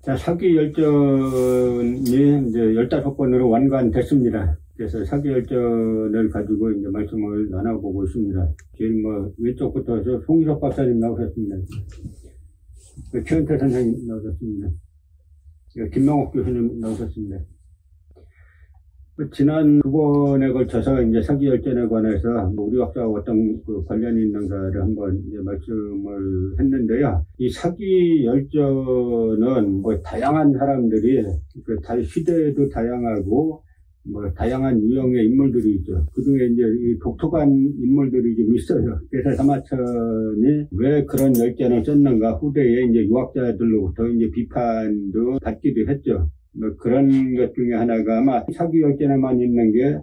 자, 사기 열전이 이제 15번으로 완관됐습니다. 그래서 사기 열전을 가지고 이제 말씀을 나눠보고 있습니다. 제일 왼쪽부터 송희석 박사님 나오셨습니다. 최은태 선생님 나오셨습니다. 김명옥 교수님 나오셨습니다. 지난 2번에 걸쳐서 이제 사기 열전에 관해서 우리 학자와 어떤 관련이 있는가를 한번 이제 말씀을 했는데요. 이 사기 열전은 다양한 사람들이 시대도 다양하고 다양한 유형의 인물들이 있죠. 그중에 이제 이 독특한 인물들이 좀 있어요. 그래서 사마천이 왜 그런 열전을 썼는가 후대에 이제 유학자들로부터 이제 비판도 받기도 했죠. 그런 것 중에 하나가 아마 사기 열전에만 있는 게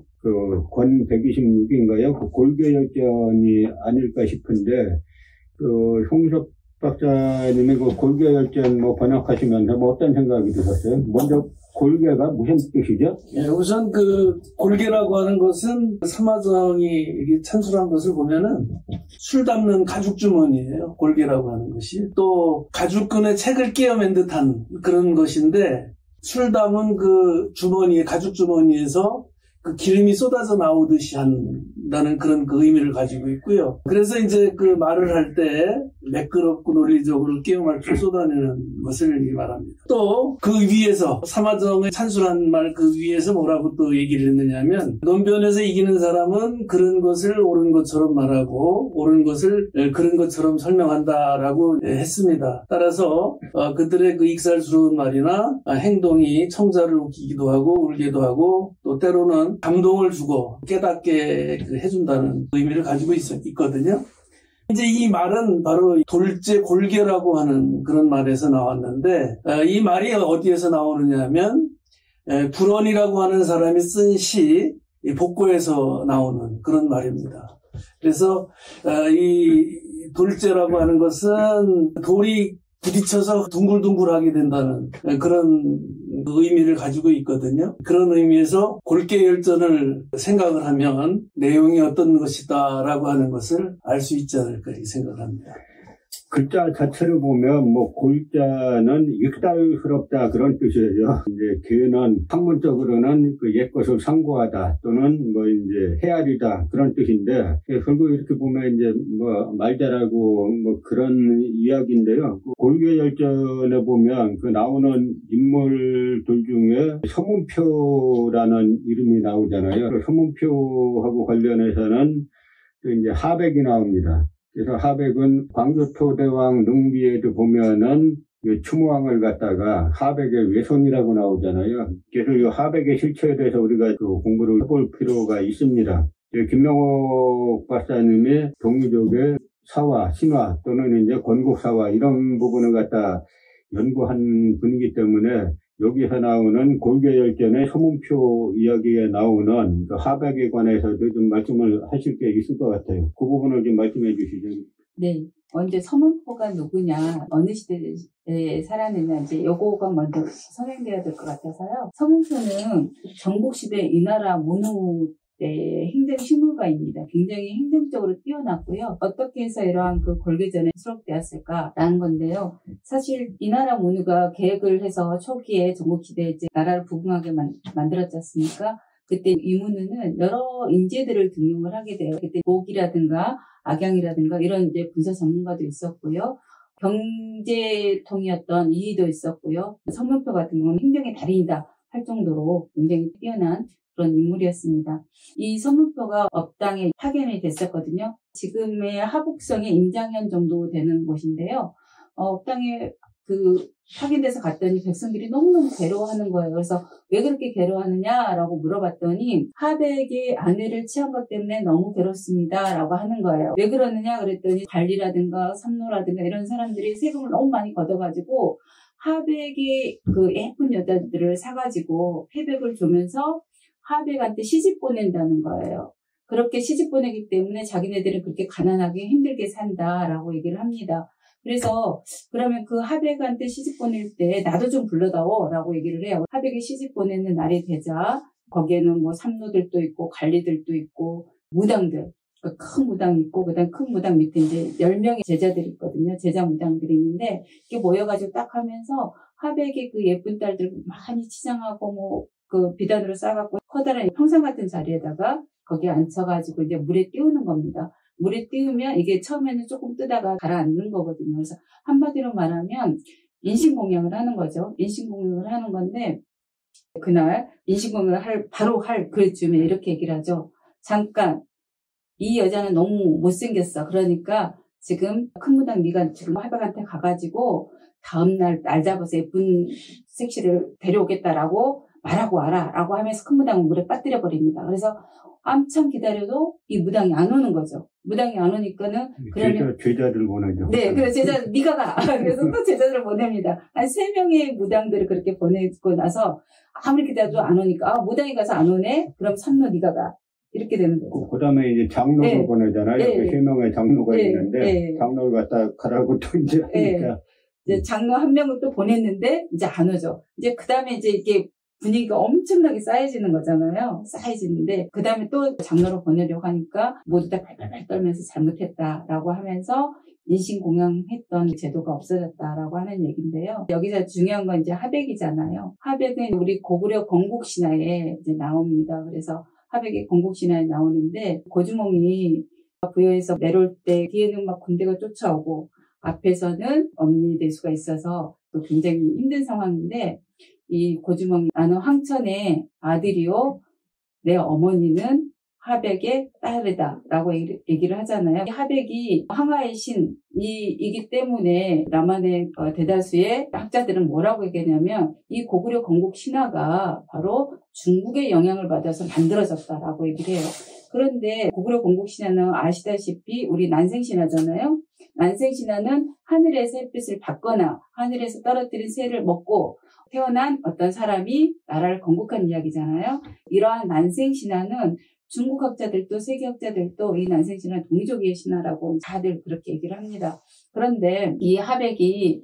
권 126인가요? 골계 열전이 아닐까 싶은데, 송희석 박사님이 골계 열전 번역하시면서 어떤 생각이 드셨어요? 먼저 골계가 무슨 뜻이죠? 예, 우선 골계라고 하는 것은 사마정이 찬술한 것을 보면은 술 담는 가죽 주머니예요. 골계라고 하는 것이. 또 가죽끈에 책을 끼워맨 듯한 그런 것인데, 술 담은 주머니, 가죽 주머니에서 기름이 쏟아져 나오듯이 한다는 그런 의미를 가지고 있고요. 그래서 이제 말을 할 때 매끄럽고 논리적으로 끼워 맞춰 쏟아내는 것을 말합니다. 또 위에서 사마정의 찬술한 말 위에서 뭐라고 또 얘기를 했느냐면, 논변에서 이기는 사람은 그런 것을 옳은 것처럼 말하고 옳은 것을 그런 것처럼 설명한다라고 했습니다. 따라서 그들의 익살스러운 말이나 행동이 청자를 웃기기도 하고 울게도 하고 또 때로는 감동을 주고 깨닫게 해준다는 의미를 가지고 있거든요. 이제 이 말은 바로 돌제 골계라고 하는 그런 말에서 나왔는데, 이 말이 어디에서 나오느냐 하면 불원이라고 하는 사람이 쓴 시 복고에서 나오는 그런 말입니다. 그래서 이 돌제라고 하는 것은 돌이 부딪혀서 둥글둥글하게 된다는 그런 의미를 가지고 있거든요. 그런 의미에서 골계 열전을 생각을 하면 내용이 어떤 것이다라고 하는 것을 알 수 있지 않을까 생각합니다. 글자 자체를 보면 골자는 익살스럽다 그런 뜻이에요. 이제 개는 학문적으로는 옛것을 상고하다 또는 이제 헤아리다 그런 뜻인데, 결국 이렇게 보면 이제 말 잘하고 그런 이야기인데요. 골계 열전에 보면 나오는 인물들 중에 서문표라는 이름이 나오잖아요. 서문표하고 관련해서는 이제 하백이 나옵니다. 그래서 하백은 광주토대왕 능비에도 보면은 추모왕을 갖다가 하백의 외손이라고 나오잖아요. 그래서 이 하백의 실체에 대해서 우리가 공부를 해볼 필요가 있습니다. 김명옥 박사님이 동이족의 사화, 신화 또는 이제 건국사화 이런 부분을 갖다 연구한 분이기 때문에 여기서 나오는 골계열전의 서문표 이야기에 나오는 하백에 관해서도 좀 말씀을 하실 게 있을 것 같아요. 그 부분을 좀 말씀해 주시죠. 네. 먼저 서문표가 누구냐, 어느 시대에 살았느냐, 이제 요거가 먼저 선행돼야 될 것 같아서요. 서문표는 전국시대 이 나라 문후 때 행정 식물가입니다. 굉장히 행정적으로 뛰어났고요. 어떻게 해서 이러한 골계전에 수록되었을까라는 건데요. 사실 이 나라 문후가 계획을 해서 초기에 전국시대에 이제 나라를 부흥하게 만들었지 않습니까? 그때 이 문후는 여러 인재들을 등용을 하게 돼요. 그때 목이라든가 악양이라든가 이런 이제 군사 전문가도 있었고요. 경제통이었던 이의도 있었고요. 서문표 같은 경우는 행정의 달인이다 할 정도로 굉장히 뛰어난 그런 인물이었습니다. 이 서문표가 업당에 파견이 됐었거든요. 지금의 하북성의 임장현 정도 되는 곳인데요. 업당에 파견돼서 갔더니 백성들이 너무너무 괴로워하는 거예요. 그래서 왜 그렇게 괴로워하느냐라고 물어봤더니 하백의 아내를 취한 것 때문에 너무 괴롭습니다라고 하는 거예요. 왜 그러느냐 그랬더니 관리라든가 삼노라든가 이런 사람들이 세금을 너무 많이 걷어가지고 하백의 예쁜 여자들을 사가지고 패백을 주면서 하백한테 시집 보낸다는 거예요. 그렇게 시집 보내기 때문에 자기네들은 그렇게 가난하게 힘들게 산다라고 얘기를 합니다. 그래서 그러면 하백한테 시집 보낼 때 나도 좀 불러다오 라고 얘기를 해요. 하백이 시집 보내는 날이 되자 거기에는 삼노들도 있고 관리들도 있고 무당들 큰 무당이 있고, 그 다음 큰 무당 밑에 이제 10명의 제자들이 있거든요. 제자 무당들이 있는데, 이게 모여가지고 딱 하면서, 화백의 그 예쁜 딸들 많이 치장하고, 그 비단으로 싸갖고, 커다란 평상 같은 자리에다가, 거기에 앉혀가지고 이제 물에 띄우는 겁니다. 물에 띄우면 이게 처음에는 조금 뜨다가 가라앉는 거거든요. 그래서 한마디로 말하면, 인신공양을 하는 거죠. 인신공양을 하는 건데, 그날 인신공양을 바로 할 그쯤에 이렇게 얘기를 하죠. 잠깐, 이 여자는 너무 못생겼어. 그러니까 지금 큰 무당 네가 지금 화백한테 가가지고 다음날 날 잡아서 예쁜 섹시를 데려오겠다라고 말하고 와라 라고 하면서 큰 무당을 물에 빠뜨려 버립니다. 그래서 한참 기다려도 이 무당이 안 오는 거죠. 무당이 안 오니까는 그러면 제자들 보내죠. 네, 그래서 제자 네가 가. 그래서 또 제자들을 보냅니다. 한 3명의 무당들을 그렇게 보내고 나서 아무리 기다려도 안 오니까 무당이 가서 안 오네. 그럼 삼로 네가 가. 이렇게 되는 거죠. 그 다음에 이제 장로를 네. 보내잖아요. 네. 그 3명의 장로가 네. 있는데, 네. 장로를 갖다 가라고 또 이제 하니까. 이제 장로 1명을 또 보냈는데, 이제 안 오죠. 이제 그 다음에 이제 이게 분위기가 엄청나게 쌓여지는 거잖아요. 쌓여지는데, 그 다음에 또 장로를 보내려고 하니까, 모두 다 발발발 떨면서 잘못했다라고 하면서, 인신공양했던 제도가 없어졌다라고 하는 얘기인데요. 여기서 중요한 건 이제 화백이잖아요. 화백은 우리 고구려 건국신화에 이제 나옵니다. 그래서 화백의 건국신화에 나오는데 고주몽이 부여에서 내려올 때 뒤에는 막 군대가 쫓아오고 앞에서는 엄니대수가 있어서 또 굉장히 힘든 상황인데 이 고주몽이 나는 황천의 아들이요. 내 어머니는 화백의 딸이다라고 얘기를 하잖아요. 화백이 황하의 신이기 때문에 남한의 대다수의 학자들은 뭐라고 얘기하냐면 이 고구려 건국 신화가 바로 중국의 영향을 받아서 만들어졌다라고 얘기를 해요. 그런데 고구려 건국 신화는 아시다시피 우리 난생신화잖아요. 난생신화는 하늘에서 햇빛을 받거나 하늘에서 떨어뜨린 새를 먹고 태어난 어떤 사람이 나라를 건국한 이야기잖아요. 이러한 난생신화는 중국 학자들도 세계 학자들도 이 난생신화 동이족의 신화라고 다들 그렇게 얘기를 합니다. 그런데 이 화백이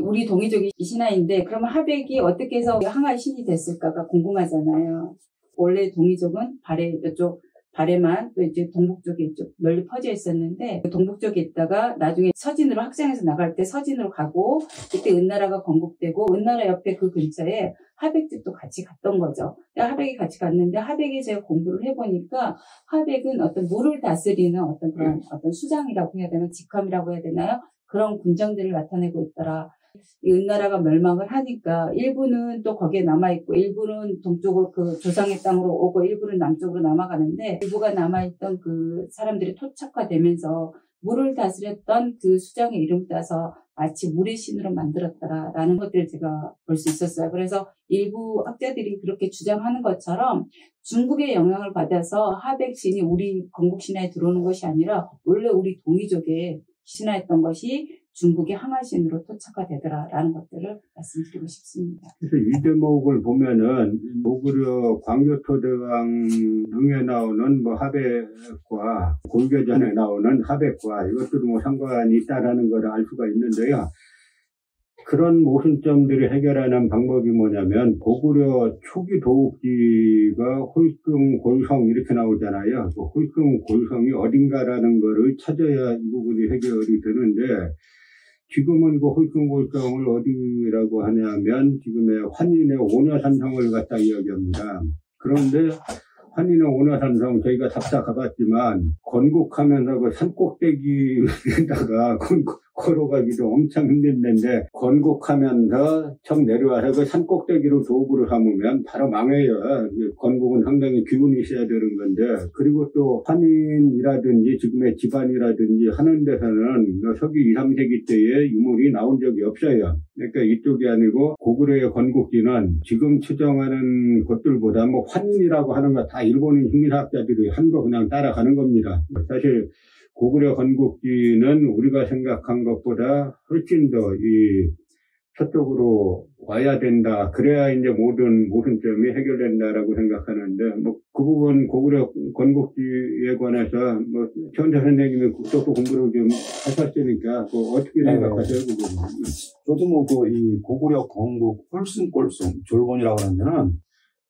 우리 동이족의 신화인데 그러면 화백이 어떻게 해서 항아의 신이 됐을까가 궁금하잖아요. 원래 동이족은 발에만 또 이제 동북 쪽에 이쪽 널리 퍼져 있었는데 동북 쪽에 있다가 나중에 서진으로 확장해서 나갈 때 서진으로 가고 그때 은나라가 건국되고 은나라 옆에 그 근처에 화백집도 같이 갔던 거죠. 화백이 같이 갔는데 화백에 제가 공부를 해보니까 화백은 어떤 물을 다스리는 어떤 그런 어떤 수장이라고 해야 되나 직함이라고 해야 되나요? 그런 군정들을 나타내고 있더라. 이 은나라가 멸망을 하니까 일부는 또 거기에 남아있고 일부는 동쪽으로 그 조상의 땅으로 오고 일부는 남쪽으로 남아가는데 일부가 남아있던 그 사람들이 토착화되면서 물을 다스렸던 그 수장의 이름 따서 마치 물의 신으로 만들었더라라는 것들을 제가 볼 수 있었어요. 그래서 일부 학자들이 그렇게 주장하는 것처럼 중국의 영향을 받아서 화백신이 우리 건국신화에 들어오는 것이 아니라 원래 우리 동이족의 신화였던 것이 중국의 항아신으로 토착화되더라라는 것들을 말씀드리고 싶습니다. 그래서 이 대목을 보면은 고구려 광교토대왕 등에 나오는 뭐 화백과 골교전에 나오는 화백과 이것들도 뭐 상관이 있다라는 걸 알 수가 있는데요. 그런 모순점들을 해결하는 방법이 뭐냐면 고구려 초기 도읍지가 홀금 골성 이렇게 나오잖아요. 그 홀금 골성이 어딘가라는 거를 찾아야 이 부분이 해결이 되는데 지금은 그 홀금 골성을 어디라고 하냐면 지금의 환인의 오녀산성을 갖다 이야기합니다. 그런데 환인의 오녀산성 저희가 답사 가봤지만 건국하면서 그 산꼭대기에다가 걸어가기도 엄청 힘든데 건국하면서 청 내려와서 그 산꼭대기로 도읍으로 삼으면 바로 망해요. 건국은 상당히 기운이 있어야 되는 건데 그리고 또 환인이라든지 지금의 집안이라든지 하는 데서는 서기 2, 3세기 때에 유물이 나온 적이 없어요. 그러니까 이쪽이 아니고 고구려의 건국지는 지금 추정하는 것들보다 뭐 환인이라고 하는 거 다 일본인 식민학자들이 한 거 그냥 따라가는 겁니다. 사실 고구려 건국지는 우리가 생각한 것보다 훨씬 더 서쪽으로 와야 된다. 그래야 이제 모든 모순점이 해결된다라고 생각하는데, 뭐, 그 부분 고구려 건국지에 관해서, 뭐, 최원태 선생님이 국토부 공부를 좀 하셨으니까, 어떻게 생각하세요, 그 부분? 저도 이 고구려 건국 홀승골승 졸본이라고 하는 데는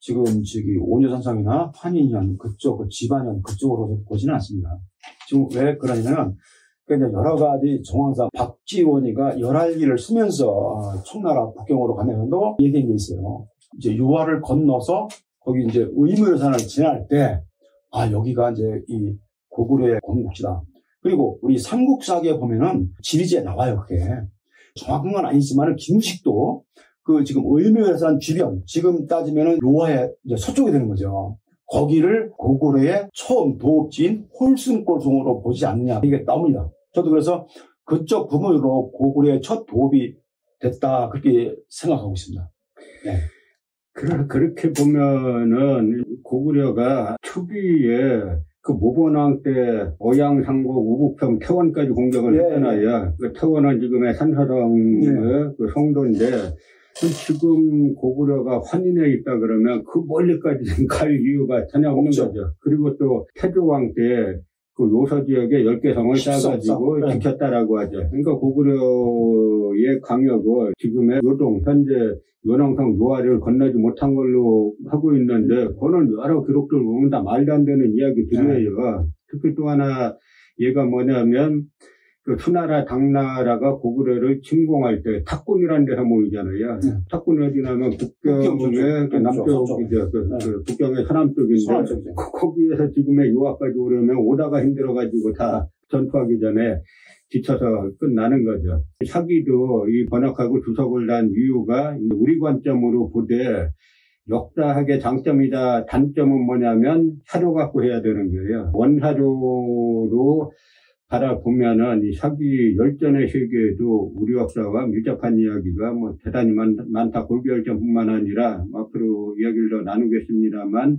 지금 저기 오녀산성이나 환인현 그쪽, 그 지반현 그쪽으로 보지는 않습니다. 지금 왜 그러냐면 그러니까 여러 가지 정황상 박지원이가 열할기를 쓰면서 청나라 북경으로 가면서도 얘기한 게 있어요. 이제 유화를 건너서 거기 이제 의무여산을 지날 때 여기가 이제 이 고구려의 건국지다. 그리고 우리 삼국사기에 보면은 지리지에 나와요, 그게. 정확한 건 아니지만 김우식도 그 지금 의무여산 주변, 지금 따지면은 요하의 이제 서쪽이 되는 거죠. 거기를 고구려의 처음 도읍지인 홀순골송으로 보지 않느냐, 이게 나옵니다. 저도 그래서 그쪽 부분으로 고구려의 첫 도읍이 됐다, 그렇게 생각하고 있습니다. 네. 그렇게 보면은 고구려가 초기에 그 모본왕 때 어양상국 우북평 태원까지 공격을 했잖아요. 그 태원은 지금의 산사령의 그 성도인데 지금 고구려가 환인에 있다 그러면 그 멀리까지 갈 이유가 전혀 없는 거죠. 그리고 또 태조왕 때 그 요서 지역에 10개 성을 쌓아가지고 지켰다라고 하죠. 그러니까 고구려의 강역을 지금의 요동, 현재 연왕성 요하를 건너지 못한 걸로 하고 있는데, 그거는 여러 기록들 보면 다 말도 안 되는 이야기들이에요. 특히 또 하나 얘가 뭐냐면, 그 수나라, 당나라가 고구려를 침공할 때 탁군이라는 데서 모이잖아요. 탁군이 어디냐면 북경의 남쪽이죠. 북경의 서남쪽인데, 거기에서 지금의 요하까지 오려면 오다가 힘들어가지고 다 전투하기 전에 지쳐서 끝나는 거죠. 사기도 이 번역하고 주석을 단 이유가 우리 관점으로 보되 역사학의 장점이다, 단점은 뭐냐면 사료 갖고 해야 되는 거예요. 원사료로 바라보면은 이 사기 열전의 세계에도 우리 역사와 밀접한 이야기가 뭐 대단히 많다. 골비열전뿐만 아니라 앞으로 이야기를 더 나누겠습니다만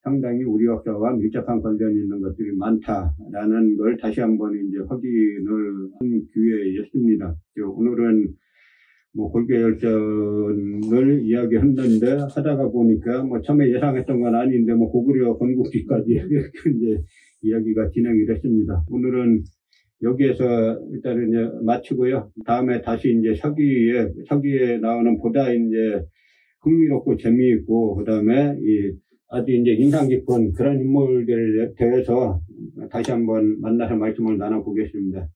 상당히 우리 역사와 밀접한 관련이 있는 것들이 많다라는 걸 다시 한번 이제 확인을 한 기회였습니다. 오늘은 뭐 골비열전을 이야기했는데 하다가 보니까 뭐 처음에 예상했던 건 아닌데 뭐 고구려 건국기까지 이제 이야기가 진행이 됐습니다. 오늘은 여기에서 일단은 이제 마치고요. 다음에 다시 이제 서기에 나오는 보다 이제 흥미롭고 재미있고, 그 다음에 아주 이제 인상 깊은 그런 인물들에 대해서 다시 한번 만나서 말씀을 나눠보겠습니다.